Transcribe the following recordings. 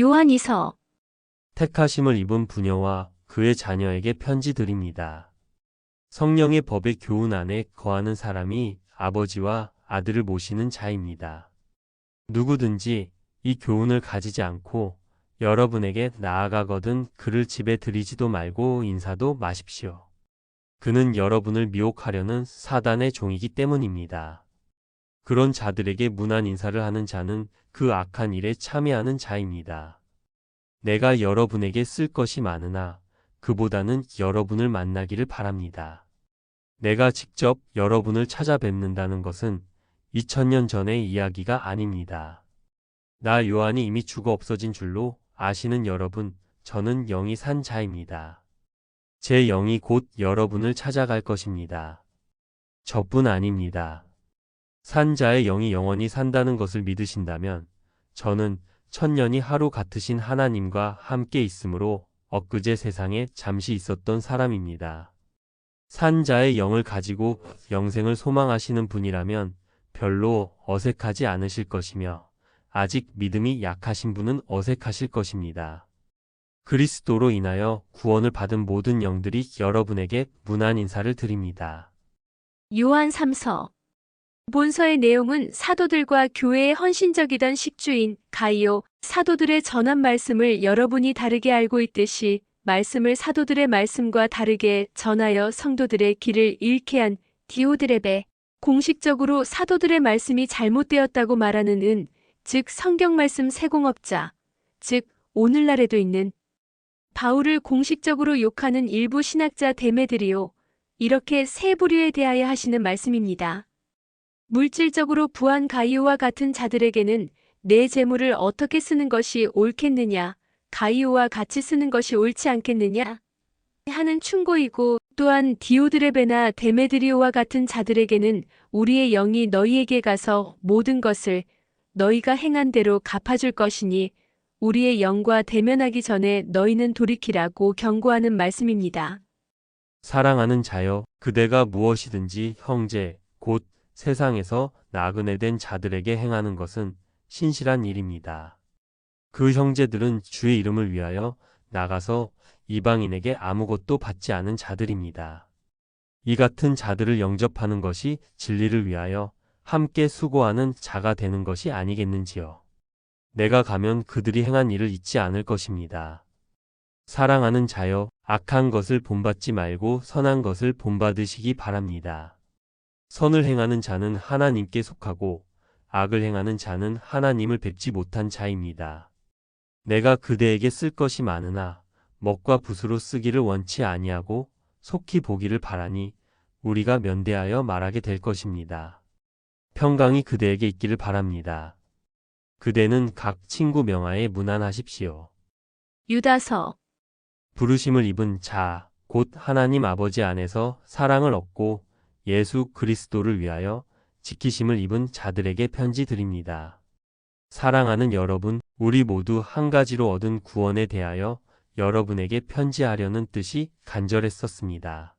요한이서 택하심을 입은 부녀와 그의 자녀에게 편지 드립니다. 성령의 법의 교훈 안에 거하는 사람이 아버지와 아들을 모시는 자입니다. 누구든지 이 교훈을 가지지 않고 여러분에게 나아가거든 그를 집에 들이지도 말고 인사도 마십시오. 그는 여러분을 미혹하려는 사단의 종이기 때문입니다. 그런 자들에게 문안 인사를 하는 자는 그 악한 일에 참여하는 자입니다. 내가 여러분에게 쓸 것이 많으나 그보다는 여러분을 만나기를 바랍니다. 내가 직접 여러분을 찾아뵙는다는 것은 2000년 전의 이야기가 아닙니다. 나 요한이 이미 죽어 없어진 줄로 아시는 여러분, 저는 영이 산 자입니다. 제 영이 곧 여러분을 찾아갈 것입니다. 저뿐 아닙니다. 산 자의 영이 영원히 산다는 것을 믿으신다면 저는 천년이 하루 같으신 하나님과 함께 있으므로 엊그제 세상에 잠시 있었던 사람입니다. 산 자의 영을 가지고 영생을 소망하시는 분이라면 별로 어색하지 않으실 것이며 아직 믿음이 약하신 분은 어색하실 것입니다. 그리스도로 인하여 구원을 받은 모든 영들이 여러분에게 문안 인사를 드립니다. 요한 3서 본서의 내용은 사도들과 교회의 헌신적이던 식주인 가이오 사도들의 전한 말씀을 여러분이 다르게 알고 있듯이 말씀을 사도들의 말씀과 다르게 전하여 성도들의 길을 잃게 한 디오드레베 공식적으로 사도들의 말씀이 잘못되었다고 말하는 즉 성경 말씀 세공업자, 즉 오늘날에도 있는 바울을 공식적으로 욕하는 일부 신학자 데메드리오, 이렇게 세 부류에 대하여 하시는 말씀입니다. 물질적으로 부한 가이오와 같은 자들에게는 내 재물을 어떻게 쓰는 것이 옳겠느냐, 가이오와 같이 쓰는 것이 옳지 않겠느냐 하는 충고이고, 또한 디오드레베나 데메드리오와 같은 자들에게는 우리의 영이 너희에게 가서 모든 것을 너희가 행한 대로 갚아줄 것이니 우리의 영과 대면하기 전에 너희는 돌이키라고 경고하는 말씀입니다. 사랑하는 자여, 그대가 무엇이든지 형제, 곧 세상에서 나그네 된 자들에게 행하는 것은 신실한 일입니다. 그 형제들은 주의 이름을 위하여 나가서 이방인에게 아무것도 받지 않은 자들입니다. 이 같은 자들을 영접하는 것이 진리를 위하여 함께 수고하는 자가 되는 것이 아니겠는지요. 내가 가면 그들이 행한 일을 잊지 않을 것입니다. 사랑하는 자여, 악한 것을 본받지 말고 선한 것을 본받으시기 바랍니다. 선을 행하는 자는 하나님께 속하고 악을 행하는 자는 하나님을 뵙지 못한 자입니다. 내가 그대에게 쓸 것이 많으나 먹과 붓으로 쓰기를 원치 아니하고 속히 보기를 바라니 우리가 면대하여 말하게 될 것입니다. 평강이 그대에게 있기를 바랍니다. 그대는 각 친구 명하에 문안하십시오. 유다서 부르심을 입은 자, 곧 하나님 아버지 안에서 사랑을 얻고 예수 그리스도를 위하여 지키심을 입은 자들에게 편지 드립니다. 사랑하는 여러분, 우리 모두 한 가지로 얻은 구원에 대하여 여러분에게 편지하려는 뜻이 간절했었습니다.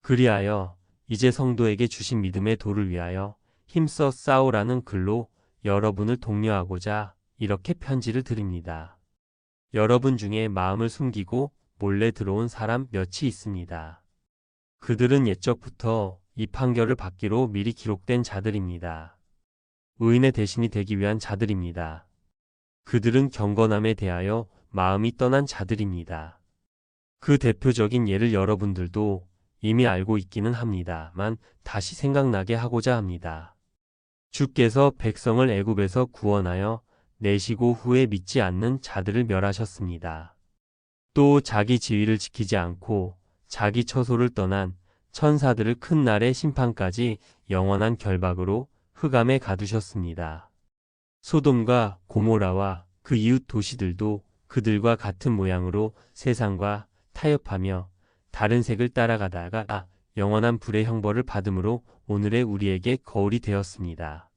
그리하여 이제 성도에게 주신 믿음의 도를 위하여 힘써 싸우라는 글로 여러분을 독려하고자 이렇게 편지를 드립니다. 여러분 중에 마음을 숨기고 몰래 들어온 사람 몇이 있습니다. 그들은 옛적부터 이 판결을 받기로 미리 기록된 자들입니다. 의인의 대신이 되기 위한 자들입니다. 그들은 경건함에 대하여 마음이 떠난 자들입니다. 그 대표적인 예를 여러분들도 이미 알고 있기는 합니다만 다시 생각나게 하고자 합니다. 주께서 백성을 애굽에서 구원하여 내시고 후에 믿지 않는 자들을 멸하셨습니다. 또 자기 지위를 지키지 않고 자기 처소를 떠난 천사들을 큰 날의 심판까지 영원한 결박으로 흑암에 가두셨습니다. 소돔과 고모라와 그 이웃 도시들도 그들과 같은 모양으로 세상과 타협하며 다른 색을 따라가다가 영원한 불의 형벌을 받음으로 오늘의 우리에게 거울이 되었습니다.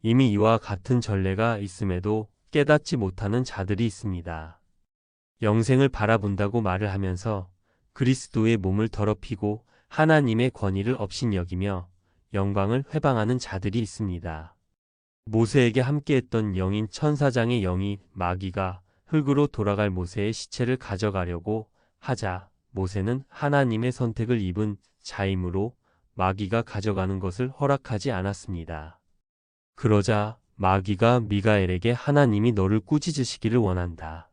이미 이와 같은 전례가 있음에도 깨닫지 못하는 자들이 있습니다. 영생을 바라본다고 말을 하면서 그리스도의 몸을 더럽히고 하나님의 권위를 업신여기며 영광을 회방하는 자들이 있습니다. 모세에게 함께했던 영인 천사장의 영이 마귀가 흙으로 돌아갈 모세의 시체를 가져가려고 하자 모세는 하나님의 선택을 입은 자이므로 마귀가 가져가는 것을 허락하지 않았습니다. 그러자 마귀가 미가엘에게 하나님이 너를 꾸짖으시기를 원한다.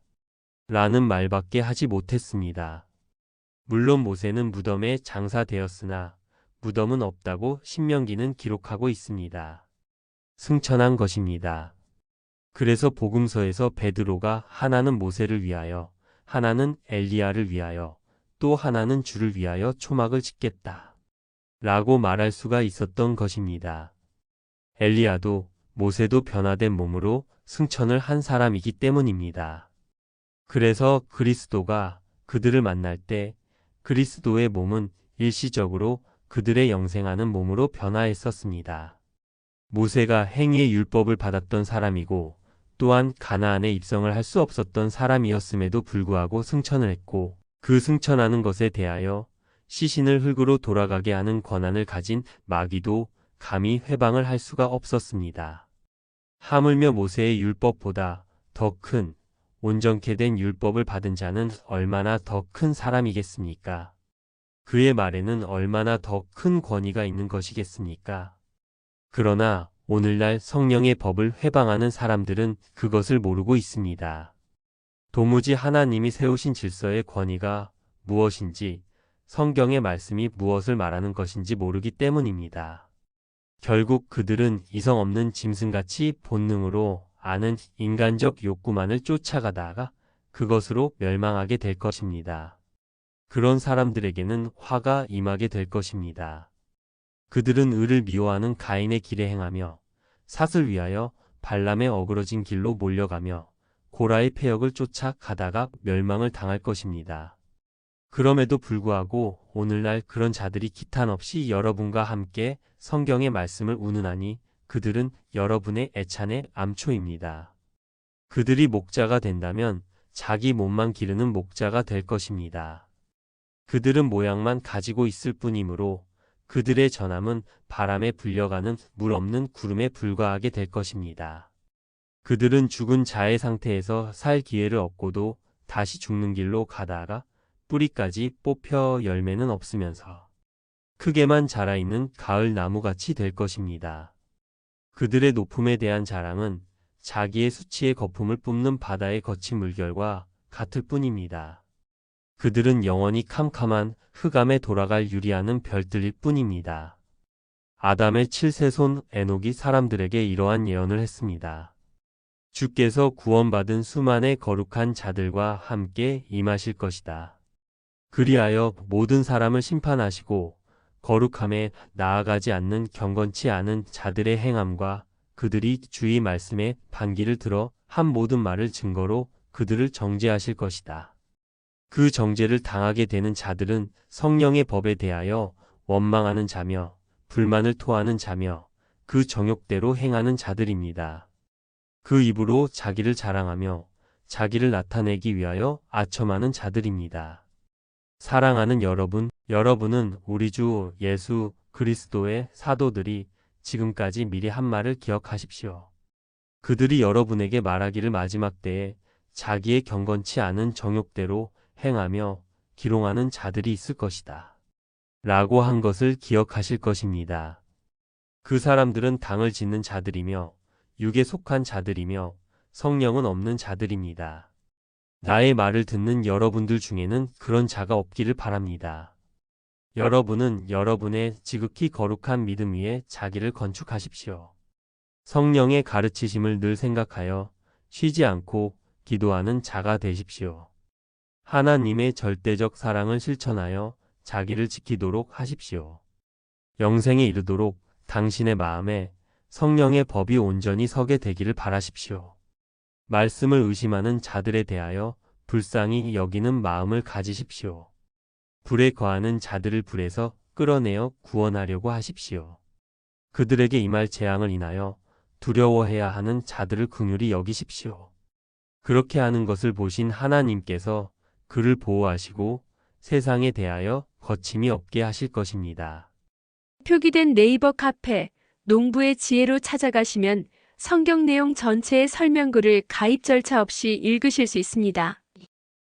라는 말밖에 하지 못했습니다. 물론 모세는 무덤에 장사되었으나 무덤은 없다고 신명기는 기록하고 있습니다. 승천한 것입니다. 그래서 복음서에서 베드로가 하나는 모세를 위하여, 하나는 엘리야를 위하여, 또 하나는 주를 위하여 초막을 짓겠다. 라고 말할 수가 있었던 것입니다. 엘리야도 모세도 변화된 몸으로 승천을 한 사람이기 때문입니다. 그래서 그리스도가 그들을 만날 때 그리스도의 몸은 일시적으로 그들의 영생하는 몸으로 변화했었습니다. 모세가 행위의 율법을 받았던 사람이고 또한 가나안에 입성을 할 수 없었던 사람이었음에도 불구하고 승천을 했고 그 승천하는 것에 대하여 시신을 흙으로 돌아가게 하는 권한을 가진 마귀도 감히 회방을 할 수가 없었습니다. 하물며 모세의 율법보다 더 큰 온전케 된 율법을 받은 자는 얼마나 더 큰 사람이겠습니까? 그의 말에는 얼마나 더 큰 권위가 있는 것이겠습니까? 그러나 오늘날 성령의 법을 회방하는 사람들은 그것을 모르고 있습니다. 도무지 하나님이 세우신 질서의 권위가 무엇인지 성경의 말씀이 무엇을 말하는 것인지 모르기 때문입니다. 결국 그들은 이성 없는 짐승같이 본능으로 아는 인간적 욕구만을 쫓아가다가 그것으로 멸망하게 될 것입니다. 그런 사람들에게는 화가 임하게 될 것입니다. 그들은 의를 미워하는 가인의 길에 행하며 삿을 위하여 발람의 어그러진 길로 몰려가며 고라의 패역을 쫓아가다가 멸망을 당할 것입니다. 그럼에도 불구하고 오늘날 그런 자들이 기탄 없이 여러분과 함께 성경의 말씀을 운운하니 그들은 여러분의 애찬의 암초입니다. 그들이 목자가 된다면 자기 몸만 기르는 목자가 될 것입니다. 그들은 모양만 가지고 있을 뿐이므로 그들의 전함은 바람에 불려가는 물 없는 구름에 불과하게 될 것입니다. 그들은 죽은 자의 상태에서 살 기회를 얻고도 다시 죽는 길로 가다가 뿌리까지 뽑혀 열매는 없으면서 크게만 자라있는 가을 나무같이 될 것입니다. 그들의 높음에 대한 자랑은 자기의 수치의 거품을 뿜는 바다의 거친 물결과 같을 뿐입니다. 그들은 영원히 캄캄한 흑암에 돌아갈 유리하는 별들일 뿐입니다. 아담의 7세손 에녹이 사람들에게 이러한 예언을 했습니다. 주께서 구원받은 수만의 거룩한 자들과 함께 임하실 것이다. 그리하여 모든 사람을 심판하시고 거룩함에 나아가지 않는 경건치 않은 자들의 행함과 그들이 주의 말씀에 반기를 들어 한 모든 말을 증거로 그들을 정죄하실 것이다. 그 정죄를 당하게 되는 자들은 성령의 법에 대하여 원망하는 자며 불만을 토하는 자며 그 정욕대로 행하는 자들입니다. 그 입으로 자기를 자랑하며 자기를 나타내기 위하여 아첨하는 자들입니다. 사랑하는 여러분, 여러분은 우리 주 예수 그리스도의 사도들이 지금까지 미리 한 말을 기억하십시오. 그들이 여러분에게 말하기를 마지막 때에 자기의 경건치 않은 정욕대로 행하며 기롱하는 자들이 있을 것이다. 라고 한 것을 기억하실 것입니다. 그 사람들은 당을 짓는 자들이며 육에 속한 자들이며 성령은 없는 자들입니다. 나의 말을 듣는 여러분들 중에는 그런 자가 없기를 바랍니다. 여러분은 여러분의 지극히 거룩한 믿음 위에 자기를 건축하십시오. 성령의 가르치심을 늘 생각하여 쉬지 않고 기도하는 자가 되십시오. 하나님의 절대적 사랑을 실천하여 자기를 지키도록 하십시오. 영생에 이르도록 당신의 마음에 성령의 법이 온전히 서게 되기를 바라십시오. 말씀을 의심하는 자들에 대하여 불쌍히 여기는 마음을 가지십시오. 불에 거하는 자들을 불에서 끌어내어 구원하려고 하십시오. 그들에게 임할 재앙을 인하여 두려워해야 하는 자들을 긍휼히 여기십시오. 그렇게 하는 것을 보신 하나님께서 그를 보호하시고 세상에 대하여 거침이 없게 하실 것입니다. 표기된 네이버 카페 농부의 지혜로 찾아가시면 성경 내용 전체의 설명글을 가입 절차 없이 읽으실 수 있습니다.